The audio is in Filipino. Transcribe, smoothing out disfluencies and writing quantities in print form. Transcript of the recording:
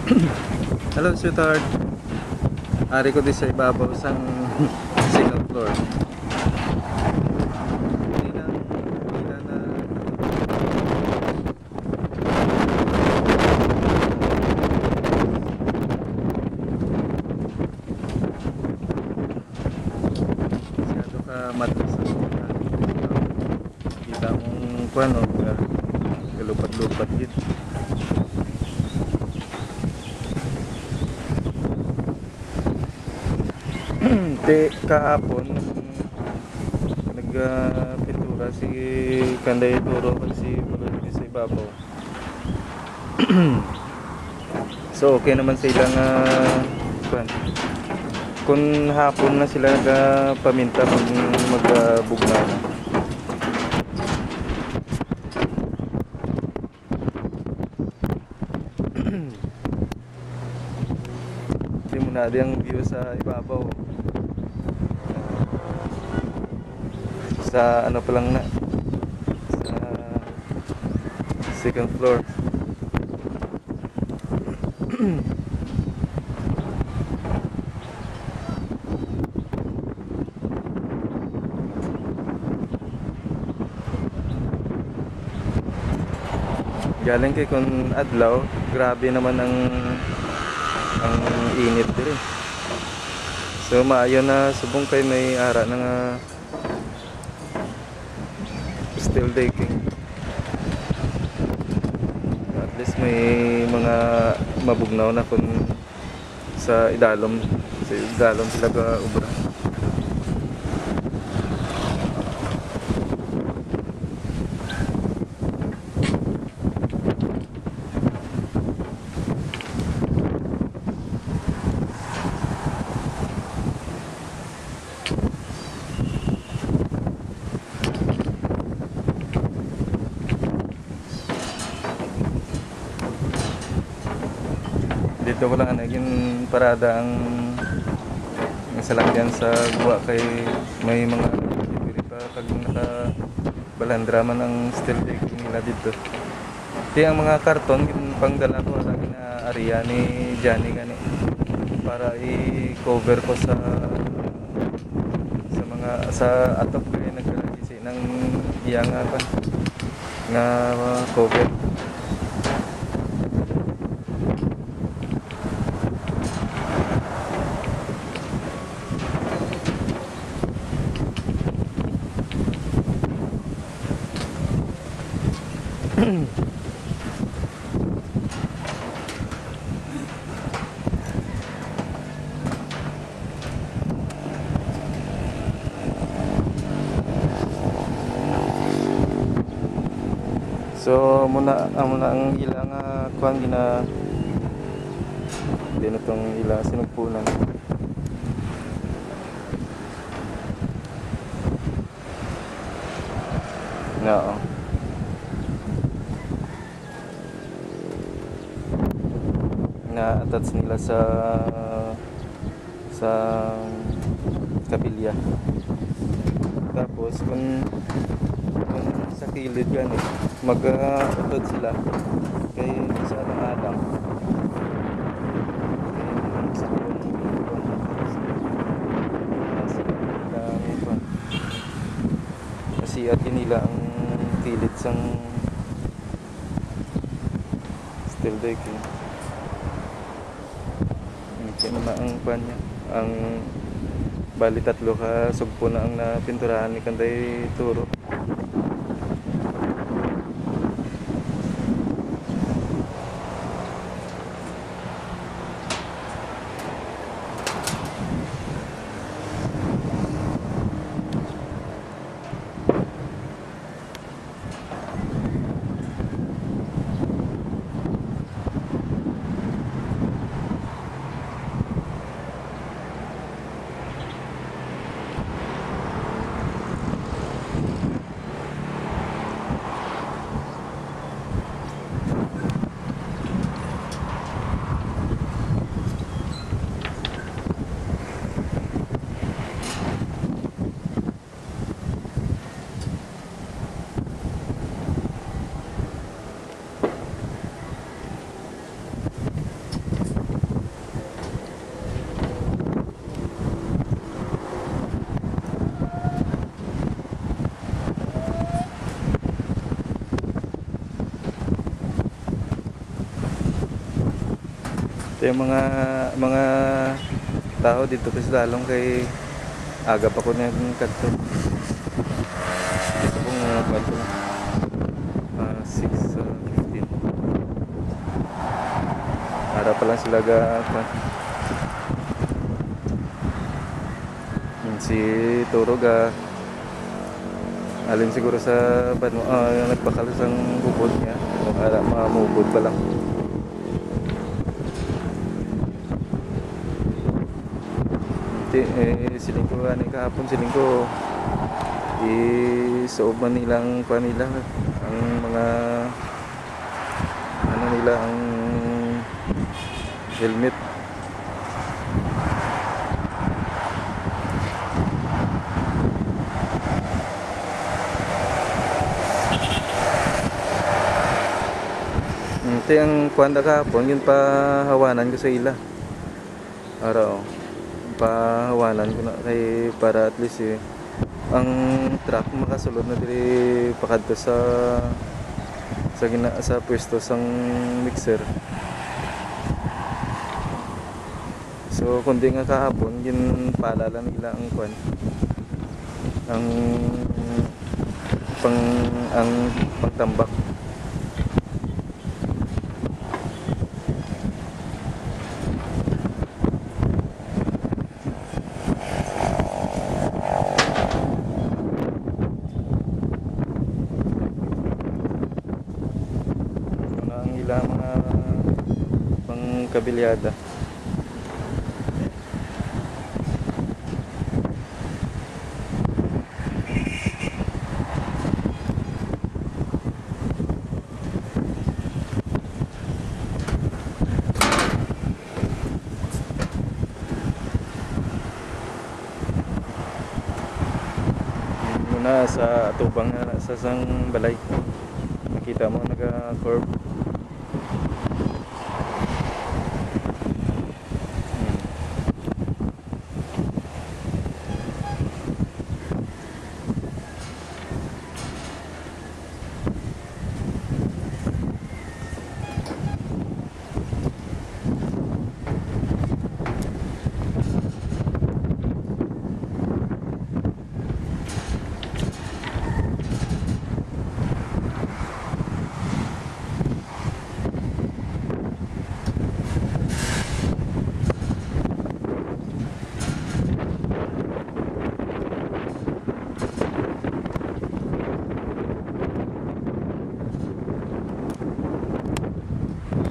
Hello, sweetheart. Ari ko di sa ibabaw sang second floor. Hindi na, hindi na masyado ka matras ang kita mong kuwan o kalupat-lupat yun. Di kahapon nagpintura si Kanday Turo at si Melody sa ibabaw. So okay naman silang kung hapon na sila nagpaminta magbugna na. Hindi mo na ang view sa ibabaw. Sa ano pa lang na sa second floor. Galing kay kun adlaw, grabe naman ang init dire. So maayo na subong kay may ara na nga still taking. At least may mga mabugnaw na kung sa idalom sila ka ubra. Dito ko lang naging parada ang salakyan sa guwa kay may mga diri pa kag naka balandra man ang steel deck nila dito. Di ang mga karton pangdala ko sa area ni Johnny gani para i-cover ko sa mga sa atop kay nagkalagisi ng iyang nga cover. So muna ang ilang kuan gina din itong ilang sinugpunan. No. Na-attach nila sa kabilya. Tapos kung sa kilid yan mag-utod sila kay sa alang kasi atin nila ang kilid sang steel deck kaya na ang pan niya ang bali tatlo ka sugpo na ang napinturahan ni Kanday Turo. Ito yung mga tao dito kasi lalong kay aga pa ko na yung kadto. Dito pong kadto na 6:15. Para pa lang sila si Turog alin siguro sa yung nagbakal sa bubod niya para mamubod pa lang. Siling ko kahapon siling ko isoob man nilang panila ang mga ano nila ang helmet. Ito yung kwanda kahapon yun pahawanan ko sa ila araw pahawanan ko na kay para at least ang truck makasulod na diri pakadto sa pwesto sang mixer. So kundi nga kahapon yun paalala nila ang kwan ang ang pagtambak. Ang ilang mga pangkabilyada. Muna sa atubang na sa sang balay nakita mo naga-curve